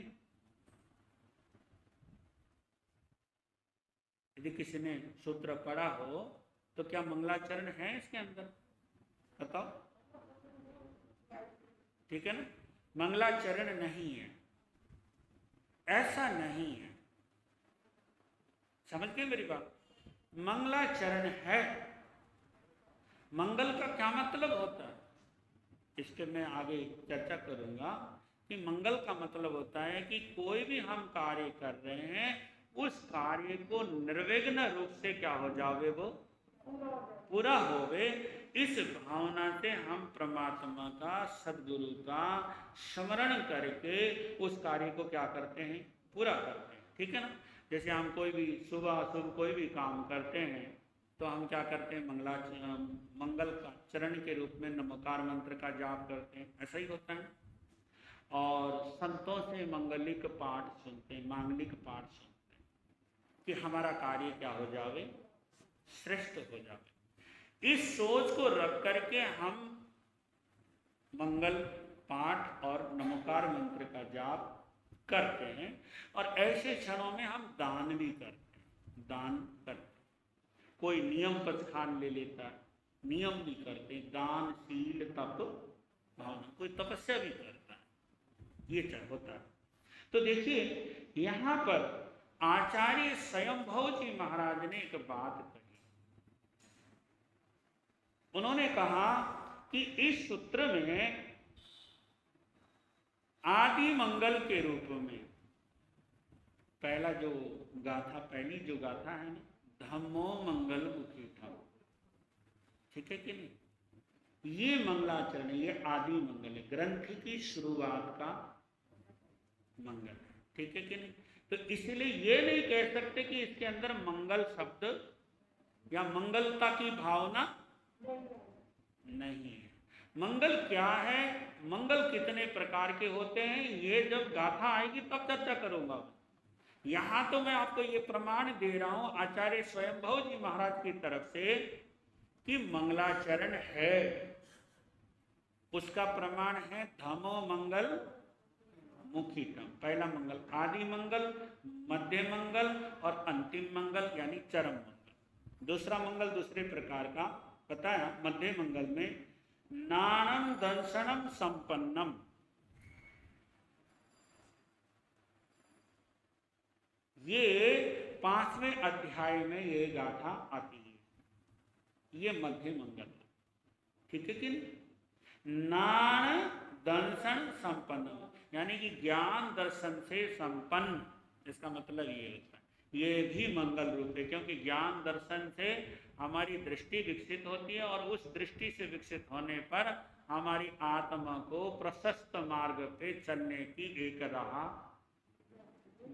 Speaker 1: यदि किसी ने सूत्र पढ़ा हो तो क्या मंगलाचरण है इसके अंदर? बताओ, ठीक है ना। मंगलाचरण नहीं है, ऐसा नहीं है, समझ गए मेरी बात? मंगलाचरण है। मंगल का क्या मतलब होता है इसके मैं आगे चर्चा करूंगा कि मंगल का मतलब होता है कि कोई भी हम कार्य कर रहे हैं उस कार्य को निर्विघ्न रूप से क्या हो जावे, वो पूरा होवे। इस भावना से हम परमात्मा का, सदगुरु का स्मरण करके उस कार्य को क्या करते हैं, पूरा करते हैं, ठीक है ना। जैसे हम कोई भी सुबह अशुभ कोई भी काम करते हैं तो हम क्या करते हैं, मंगल का चरण के रूप में नमकार मंत्र का जाप करते हैं, ऐसा ही होता है। और संतों से मंगलिक पाठ सुनते हैं, मांगलिक पाठ सुनते हैं कि हमारा कार्य क्या हो जावे, श्रेष्ठ हो जावे। इस सोच को रख करके हम मंगल पाठ और नमकार मंत्र का जाप करते हैं। और ऐसे क्षणों में हम दान भी करते हैं, दान करते हैं। कोई नियम पचखान ले लेता है, नियम भी करते हैं, दान शील तप भावना, कोई तपस्या भी करता है, ये होता है। तो देखिए यहां पर आचार्य स्वयंभव जी महाराज ने एक बात कही। उन्होंने कहा कि इस सूत्र में आदि मंगल के रूप में पहला जो गाथा, पहली जो गाथा है ना, धम्मो मंगल मुखी था, ठीक है कि नहीं। ये मंगलाचरण, ये आदि मंगल है, ग्रंथ की शुरुआत का मंगल, ठीक है कि नहीं। तो इसलिए ये नहीं कह सकते कि इसके अंदर मंगल शब्द या मंगलता की भावना नहीं है। मंगल क्या है, मंगल कितने प्रकार के होते हैं, ये जब गाथा आएगी तब चर्चा करूंगा। यहां तो मैं आपको ये प्रमाण दे रहा हूं आचार्य स्वयंभव जी महाराज की तरफ से कि मंगलाचरण है, उसका प्रमाण है धमो मंगल मुखीतम। पहला मंगल आदि मंगल, मध्य मंगल और अंतिम मंगल यानी चरम मंगल। दूसरा मंगल दूसरे प्रकार का बताया। मध्य मंगल में नानम दर्शनम संपन्नम, ये 5वें अध्याय में ये गाथा आती है, ये मध्य मंगल। ठीक है कि नान दर्शन संपन्न यानी कि ज्ञान दर्शन से संपन्न, इसका मतलब ये होता है ये भी मंगल रूप है, क्योंकि ज्ञान दर्शन से हमारी दृष्टि विकसित होती है और उस दृष्टि से विकसित होने पर हमारी आत्मा को प्रशस्त मार्ग पे चलने की एक राह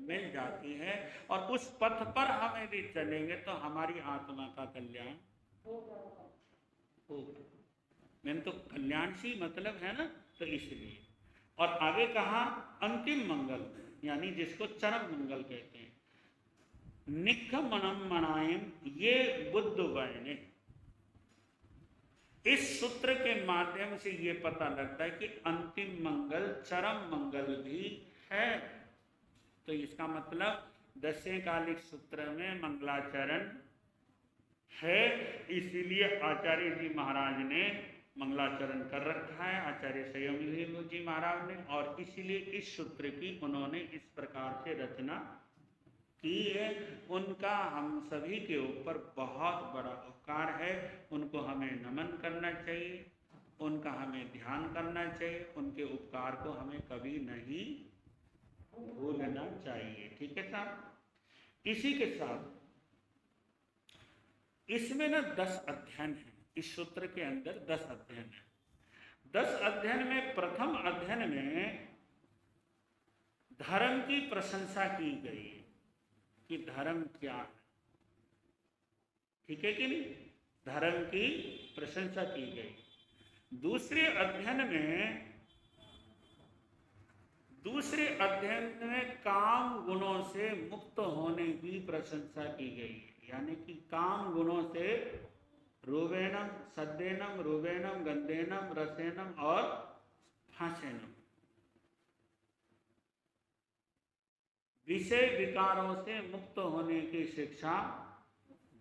Speaker 1: मिल जाती है, और उस पथ पर हमें भी चलेंगे तो हमारी आत्मा का कल्याण होगा। मैंने तो कल्याणशी मतलब है ना, तो इसलिए। और आगे कहा अंतिम मंगल यानी जिसको चरम मंगल कहते हैं, निखमनम मनायम, ये बुद्ध वैने। इस सूत्र के माध्यम से ये पता लगता है कि अंतिम मंगल चरम मंगल भी है। तो इसका मतलब 10वें कालिक सूत्र में मंगलाचरण है, इसीलिए आचार्य जी महाराज ने मंगलाचरण कर रखा है, आचार्य संयम जी महाराज ने, और इसीलिए इस सूत्र की उन्होंने इस प्रकार से रचना की है। उनका हम सभी के ऊपर बहुत बड़ा उपकार है, उनको हमें नमन करना चाहिए, उनका हमें ध्यान करना चाहिए, उनके उपकार को हमें कभी नहीं भूलना चाहिए। ठीक है साहब। इसी के साथ इसमें ना 10 अध्ययन है, इस सूत्र के अंदर 10 अध्ययन है। 10 अध्ययन में प्रथम अध्ययन में धर्म की प्रशंसा की गई है कि धर्म क्या है। ठीक है कि नहीं, धर्म की प्रशंसा की गई। दूसरे अध्ययन में काम गुणों से मुक्त होने की प्रशंसा की गई है, यानी कि काम गुणों से रूपेणम सद्देनम रूपेणम गंधेनम रसेनम और फासेनम, विषय विकारों से मुक्त होने की शिक्षा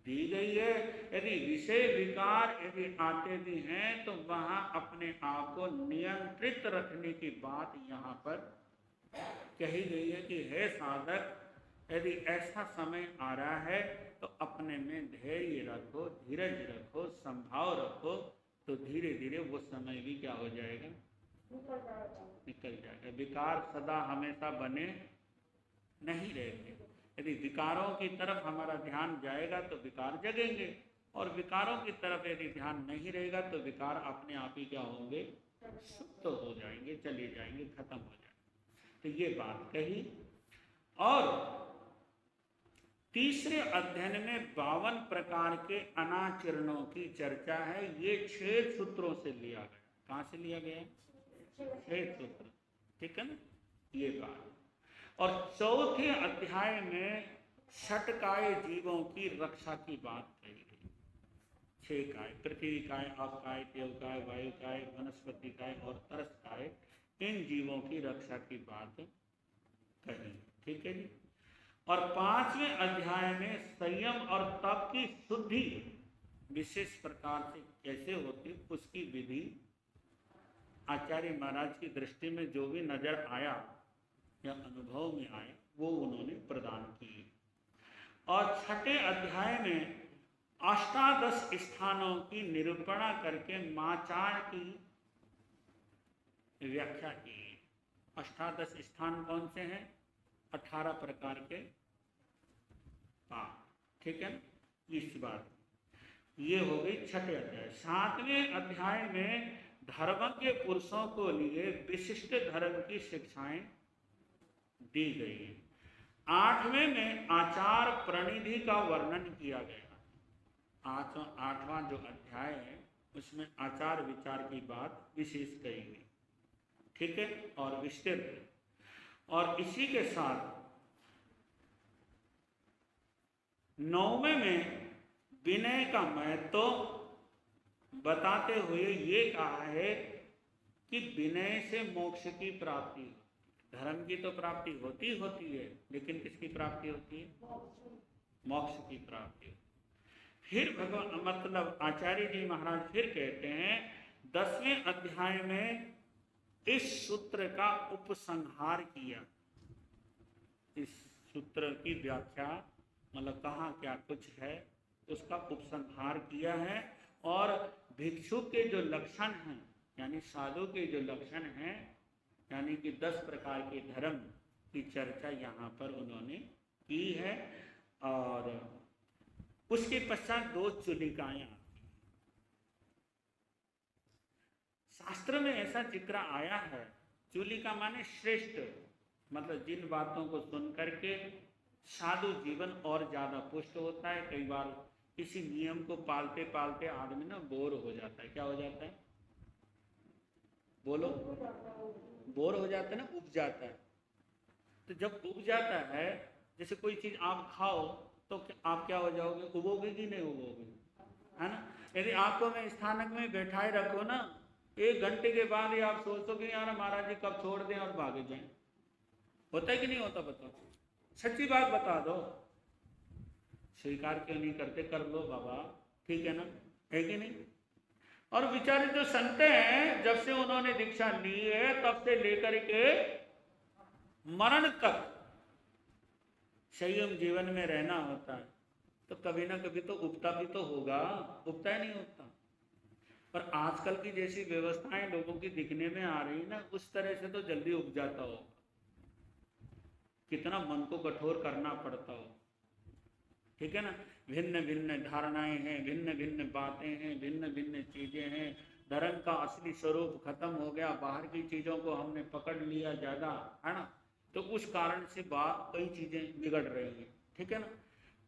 Speaker 1: दी गई है। यदि विषय विकार यदि आते भी हैं तो वहां अपने आप को नियंत्रित रखने की बात यहाँ पर कही गई है कि हे साधक, यदि ऐसा समय आ रहा है तो अपने में धैर्य रखो, धीरज रखो, संभाव रखो, तो धीरे धीरे वो समय भी क्या हो जाएगा, निकल जाएगा। विकार सदा हमेशा बने नहीं रहते। यदि विकारों की तरफ हमारा ध्यान जाएगा तो विकार जगेंगे, और विकारों की तरफ यदि ध्यान नहीं रहेगा तो विकार अपने आप ही क्या होंगे, सुप्त हो जाएंगे, चले जाएंगे, खत्म हो जाएंगे। तो ये बात कही। और तीसरे अध्ययन में 52 प्रकार के अनाचरणों की चर्चा है। ये 6 सूत्रों से लिया गया। कहां से लिया गया? 6 सूत्र। ठीक है ना, ये बात। और चौथे अध्याय में षटकाय जीवों की रक्षा की बात कही गई। 6 काय, पृथ्वी काय, आप काय, देव काय, वायु काय, वनस्पति काय और तरस काय, इन जीवों की रक्षा की बात कही। ठीक है जी। और 5वें अध्याय में संयम और तप की शुद्धि विशेष प्रकार से कैसे होती, उसकी विधि आचार्य महाराज की दृष्टि में जो भी नजर आया या अनुभव में आए वो उन्होंने प्रदान की। और 6ठे अध्याय में अष्टादश स्थानों की निरूपणा करके माचार की व्याख्या की। अष्टादश स्थान कौन से हैं? 18 प्रकार के पाप। ठीक है, इस बात ये हो गई 6ठे अध्याय। 7वें अध्याय में धर्मज्ञ पुरुषों को लिए विशिष्ट धर्म की शिक्षाएं दी गई है। 8वें में आचार प्रणिधि का वर्णन किया गया। 8वां जो अध्याय है उसमें आचार विचार की बात विशेष कही गई। ठीक है, और विस्तृत। और इसी के साथ 9वें में विनय का महत्व बताते हुए ये कहा है कि विनय से मोक्ष की प्राप्ति, धर्म की तो प्राप्ति होती है, लेकिन किसकी प्राप्ति होती है? मोक्ष की प्राप्ति। फिर भगवान मतलब आचार्य जी महाराज फिर कहते हैं 10वें अध्याय में इस सूत्र का उपसंहार किया। इस सूत्र की व्याख्या मतलब कहाँ क्या कुछ है उसका उपसंहार किया है, और भिक्षु के जो लक्षण हैं यानी साधु के जो लक्षण हैं यानी कि 10 प्रकार के धर्म की चर्चा यहाँ पर उन्होंने की है। और उसके पश्चात 2 चुलिकाएं। शास्त्र में ऐसा जिक्र आया है, चुलिका माने श्रेष्ठ, मतलब जिन बातों को सुन करके साधु जीवन और ज्यादा पुष्ट होता है। कई बार किसी नियम को पालते पालते आदमी ना बोर हो जाता है। क्या हो जाता है? बोलो। बोर हो जाता है ना, उब जाता है। तो जब उब जाता है, जैसे कोई चीज आप खाओ तो आप क्या हो जाओगे? उबोगे कि नहीं उबोगे? है ना। यदि आपको मैं स्थानक में बैठाए रखो ना, 1 घंटे के बाद ही आप सोचोगे यार महाराज जी कब छोड़ दें और भागे जाएं। होता है कि नहीं होता? बताओ, सच्ची बात बता दो। स्वीकार क्यों नहीं करते? कर लो बाबा, ठीक है ना, है कि नहीं? और बेचारे जो संत हैं, जब से उन्होंने दीक्षा ली है तब से लेकर के मरण तक संयम जीवन में रहना होता है। तो कभी ना कभी तो उबता भी तो होगा, उबता ही नहीं होता। पर आजकल की जैसी व्यवस्थाएं लोगों की दिखने में आ रही ना, उस तरह से तो जल्दी उब जाता हो। कितना मन को कठोर करना पड़ता हो, ठीक है ना। भिन्न भिन्न धारणाएं हैं, भिन्न भिन्न बातें हैं, भिन्न भिन्न चीजें हैं। धर्म का असली स्वरूप खत्म हो गया, बाहर की चीजों को हमने पकड़ लिया ज्यादा, है ना। तो उस कारण से बात कई चीजें बिगड़ रही हैं, ठीक है ना।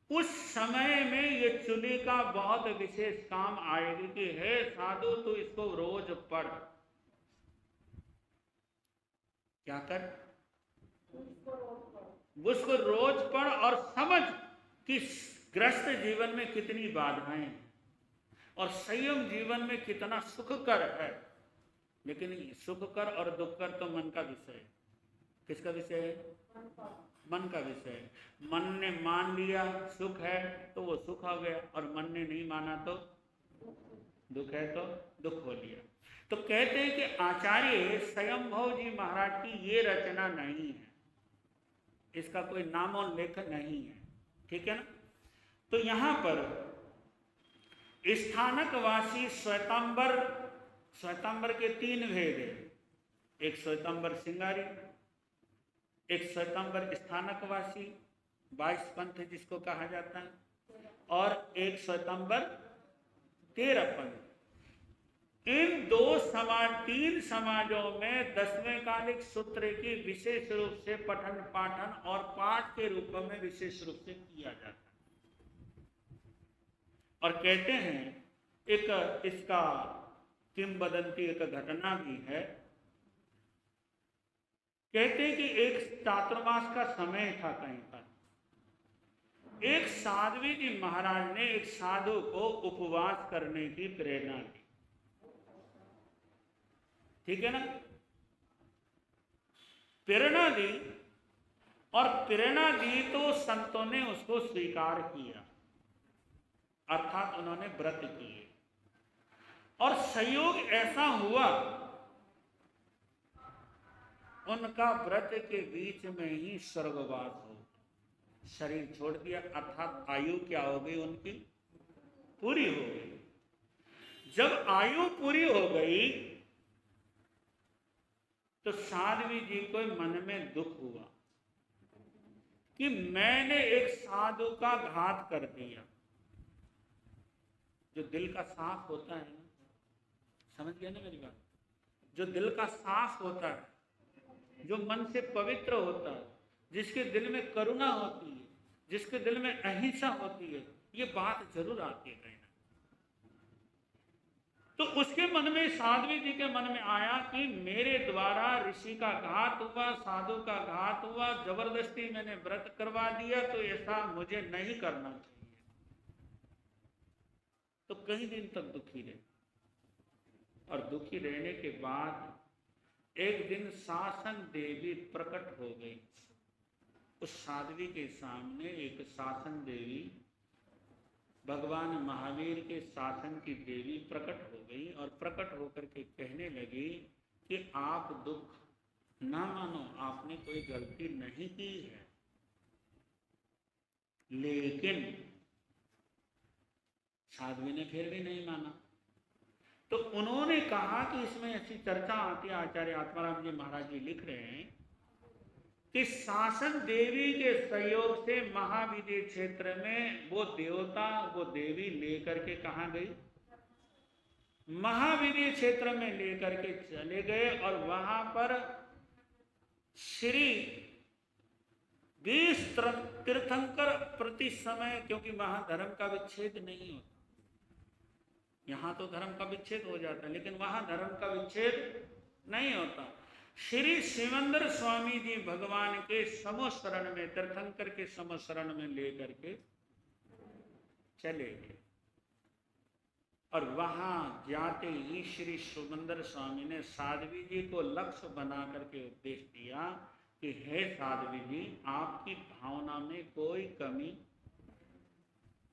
Speaker 1: उस समय में ये चुली का बहुत विशेष काम आएगी कि हे साधु तू इसको रोज पढ़। क्या कर? उसको रोज पढ़ और समझ कि ग्रस्त जीवन में कितनी बाधाएं हैं और संयम जीवन में कितना सुखकर है। लेकिन सुखकर और दुखकर तो मन का विषय है। किसका विषय है? मन का विषय है। मन ने मान लिया सुख है तो वो सुख हो गया, और मन ने नहीं माना तो दुख है तो दुख हो लिया। तो कहते हैं कि आचार्य स्वयंभव जी महाराज की ये रचना नहीं है, इसका कोई नामोल्लेख नहीं है, ठीक है ना। तो यहां पर स्थानकवासी श्वेतांबर, श्वेतांबर के 3 भेद है। एक श्वेतांबर सिंगारी, एक श्वेतांबर स्थानकवासी 22 पंथ जिसको कहा जाता है, और एक श्वेतांबर 13 पंथ। इन 3 समाजों में 10वें कालिक सूत्र की विशेष रूप से पठन पाठन और पाठ के रूप में विशेष रूप से किया जाता है। और कहते हैं एक इसका किंवदंती एक घटना भी है। कहते हैं कि एक चातुर्मास का समय था कहीं पर, एक साध्वी जी महाराज ने एक साधु को उपवास करने की प्रेरणा दी, ठीक है ना। प्रेरणा दी, और प्रेरणा दी तो संतों ने उसको स्वीकार किया, अर्थात उन्होंने व्रत किए। और संयोग ऐसा हुआ उनका व्रत के बीच में ही स्वर्गवास हो, शरीर छोड़ दिया, अर्थात आयु क्या हो गई उनकी? पूरी हो गई। जब आयु पूरी हो गई तो साध्वी जी को मन में दुख हुआ कि मैंने एक साधु का घात कर दिया। जो दिल का साफ होता है ना, समझ गया ना मेरी बात? जो दिल का साफ होता है, जो मन से पवित्र होता है, जिसके दिल में करुणा होती है, जिसके दिल में अहिंसा होती है, ये बात जरूर आती है कहीं ना। तो उसके मन में, साध्वी जी के मन में आया कि मेरे द्वारा ऋषि का घात हुआ, साधु का घात हुआ, जबरदस्ती मैंने व्रत करवा दिया, तो ऐसा मुझे नहीं करना चाहिए। तो कई दिन तक दुखी रहे। और दुखी रहने के बाद एक दिन शासन देवी प्रकट हो गई। उस साध्वी के सामने एक शासन देवी, भगवान महावीर के शासन की देवी प्रकट हो गई और प्रकट होकर के कहने लगी कि आप दुख ना मानो, आपने कोई गलती नहीं की है। लेकिन साध्वी ने फिर भी नहीं माना। तो उन्होंने कहा कि इसमें ऐसी चर्चा आती है, आचार्य आत्माराम जी महाराज जी लिख रहे हैं कि शासन देवी के सहयोग से महाविद्य क्षेत्र में वो देवता, वो देवी लेकर के कहाँ गई? महाविद्य क्षेत्र में लेकर के चले गए और वहां पर श्री 20 तीर्थंकर प्रति समय, क्योंकि वहां धर्म का विच्छेद नहीं होता, यहां तो धर्म का विच्छेद हो जाता है लेकिन वहां धर्म का विच्छेद नहीं होता। श्री शिवंदर स्वामी जी भगवान के समोशरण में, तीर्थंकर के समोशरण में लेकर के चले गए और वहां जाते ही श्री शिवंदर स्वामी ने साध्वी जी को लक्ष्य बना करके उपदेश दिया कि हे साध्वी जी, आपकी भावना में कोई कमी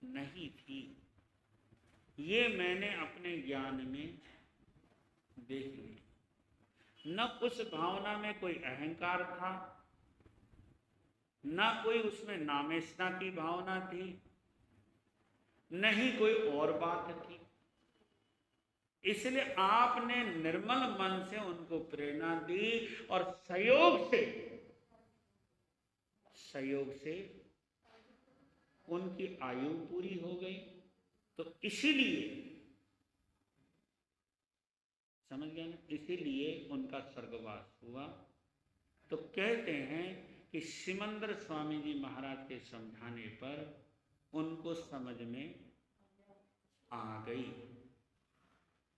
Speaker 1: नहीं थी, ये मैंने अपने ज्ञान में देख लिया। न उस भावना में कोई अहंकार था, न कोई उसमें नामेष्टा की भावना थी, नहीं कोई और बात थी। इसलिए आपने निर्मल मन से उनको प्रेरणा दी और सहयोग से उनकी आयु पूरी हो गई। तो इसीलिए, समझ गए ना, इसीलिए उनका स्वर्गवास हुआ। तो कहते हैं कि सिमंदर स्वामी जी महाराज के समझाने पर उनको समझ में आ गई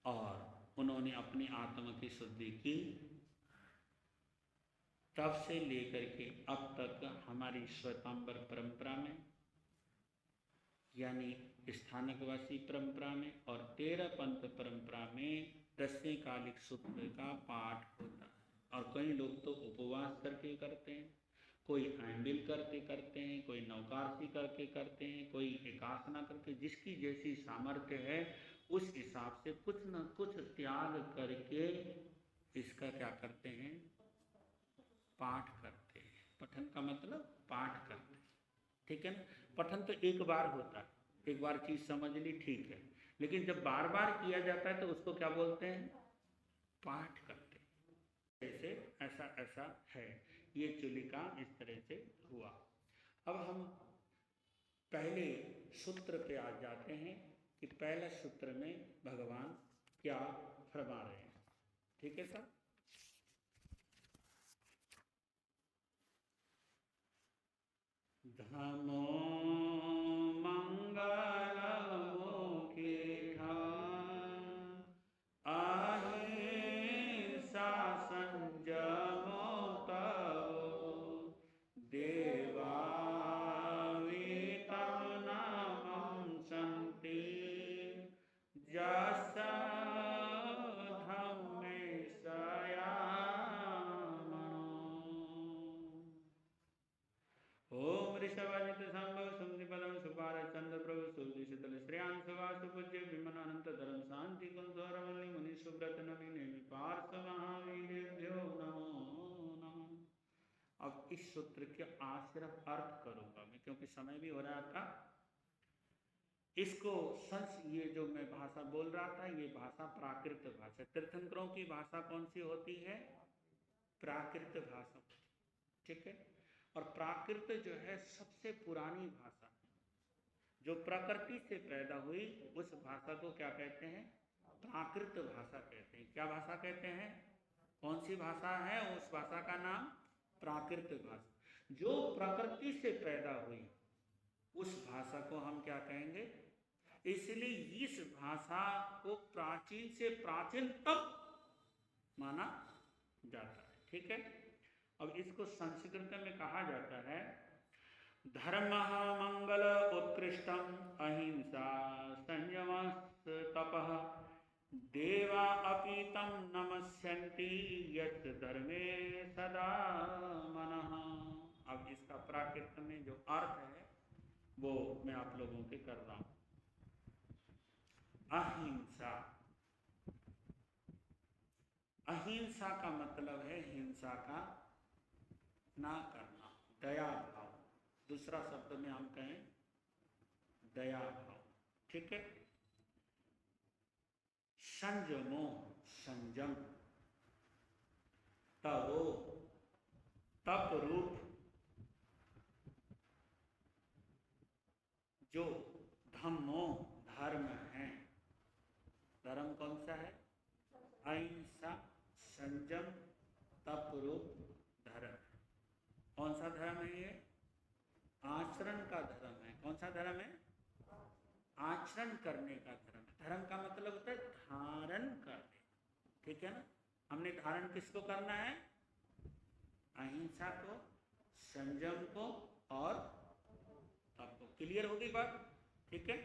Speaker 1: और उन्होंने अपनी आत्मा की शुद्धि की। तब से लेकर के अब तक हमारी श्वेतांबर परंपरा में, यानी स्थानकवासी परंपरा में और 13 पंथ परंपरा में 10वें कालिक सूत्र का पाठ होता है। और कई लोग तो उपवास करके करते हैं, कोई आंबिल करते हैं, कोई नवकारसी करके करते हैं, कोई एकासना करके, जिसकी जैसी सामर्थ्य है उस हिसाब से कुछ न कुछ त्याग करके इसका क्या करते हैं? पाठ करते हैं। पठन का मतलब पाठ करते हैं, ठीक है ना। पठन तो एक बार होता है, एक बार चीज समझ ली, ठीक है, लेकिन जब बार बार किया जाता है तो उसको क्या बोलते हैं? पाठ करते हैं। ऐसे ऐसा है, ये चुलिका इस तरह से हुआ। अब हम पहले सूत्र पे आ जाते हैं कि पहले सूत्र में भगवान क्या फरमा रहे हैं, ठीक है सर। धमो मंगल मुखिहा अहिंसा संयमो तवो देवा वितम नमं सन्ति जस धम्मे ओम ऋषभाजित संभव सुमनिपदम सुपार चंद्र प्रभु सुधि शीतल श्रेयान सुवास पूज्य विमन अनंत धर्म शांति कुंजरवल्ली मुनि सुब्रत नवीन पार्थ महावीरेभ्यो नमो नमः। अब इस सूत्र के आश्रय अर्थ करूंगा मैं, क्योंकि समय भी हो रहा था। इसको ये जो मैं भाषा बोल रहा था, ये भाषा प्राकृत भाषा। तीर्थंकरों की भाषा कौन सी होती है? प्राकृत भाषा, ठीक है। और प्राकृत जो है सबसे पुरानी भाषा, जो प्रकृति से पैदा हुई, उस भाषा को क्या कहते हैं? प्राकृत भाषा कहते हैं। क्या भाषा कहते हैं? कौन सी भाषा है? उस भाषा का नाम प्राकृत भाषा। जो प्रकृति से पैदा हुई उस भाषा को हम क्या कहेंगे? इसलिए इस भाषा को प्राचीन से प्राचीनतम माना जाता है, ठीक है। अब इसको संस्कृत में कहा जाता है धर्म मंगल उत्कृष्टम अहिंसा संयम तपः देवा अपि तं नमस्यन्ति यत् धर्मे सदा मनः। अब इसका प्राकृत में जो अर्थ है वो मैं आप लोगों के कर रहा हूं। अहिंसा, अहिंसा का मतलब है हिंसा का ना करना, दया भाव। दूसरा शब्द में हम कहें दया भाव, ठीक है। संयमो, संयम, तवो, तप रूप, जो धम्मो, धर्म है। धर्म कौन सा है? अहिंसा, संयम, तप रूप धर्म। कौन सा धर्म है ये? आचरण का धर्म है। कौन सा धर्म है? आचरण करने का धर्म। धर्म का मतलब होता है धारण करने, ठीक है ना। हमने धारण किसको करना है? अहिंसा को, संयम को और तप को। क्लियर होगी बात? ठीक है।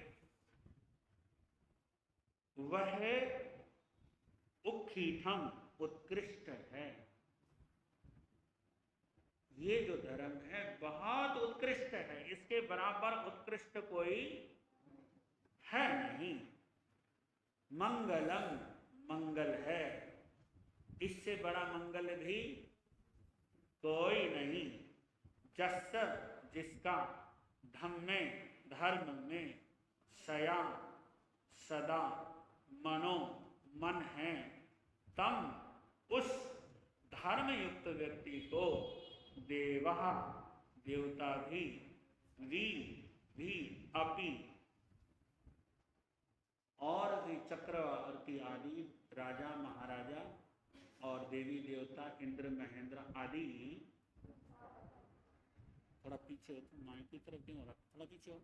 Speaker 1: वह उक्खीठम, उत्कृष्ट है। ये जो धर्म है बहुत उत्कृष्ट है, इसके बराबर उत्कृष्ट कोई है नहीं। मंगलम, मंगल है, इससे बड़ा मंगल भी कोई नहीं। जस, जिसका, धम्मे, धर्म में, सया, सदा, मनो, मन है, तम, उस धर्म युक्त व्यक्ति को, देवः, देवता भी, भी, अपि, और भी, चक्रवर्ती आदि, राजा महाराजा और देवी देवता, इंद्र महेंद्र आदि। थोड़ा पीछे हो, तो माइक की तरफ क्यों हो रहा? थोड़ा पीछे हो।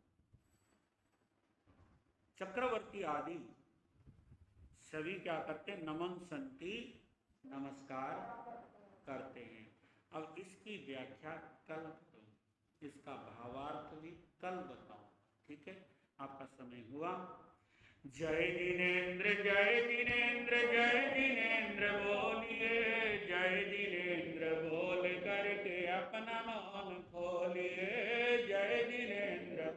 Speaker 1: चक्रवर्ती आदि सभी क्या करते हैं? नमन संति, नमस्कार करते हैं। अब इसकी व्याख्या कल, इसका भावार्थ भी कल बताओ, ठीक है। आपका समय हुआ। जय जिनेन्द्र, जय जिनेन्द्र, जय जिनेन्द्र बोलिए, जय जिनेन्द्र बोल करके अपना मन खोलिए। जय जिनेन्द्र।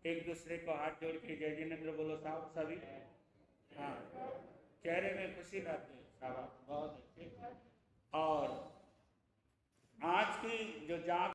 Speaker 1: एक दूसरे को हाथ जोड़ के जय जिनेन्द्र बोलो साहब सभी। हाँ, चेहरे में खुशी लाते हैं साहब, बहुत अच्छे। और आज की जो जाप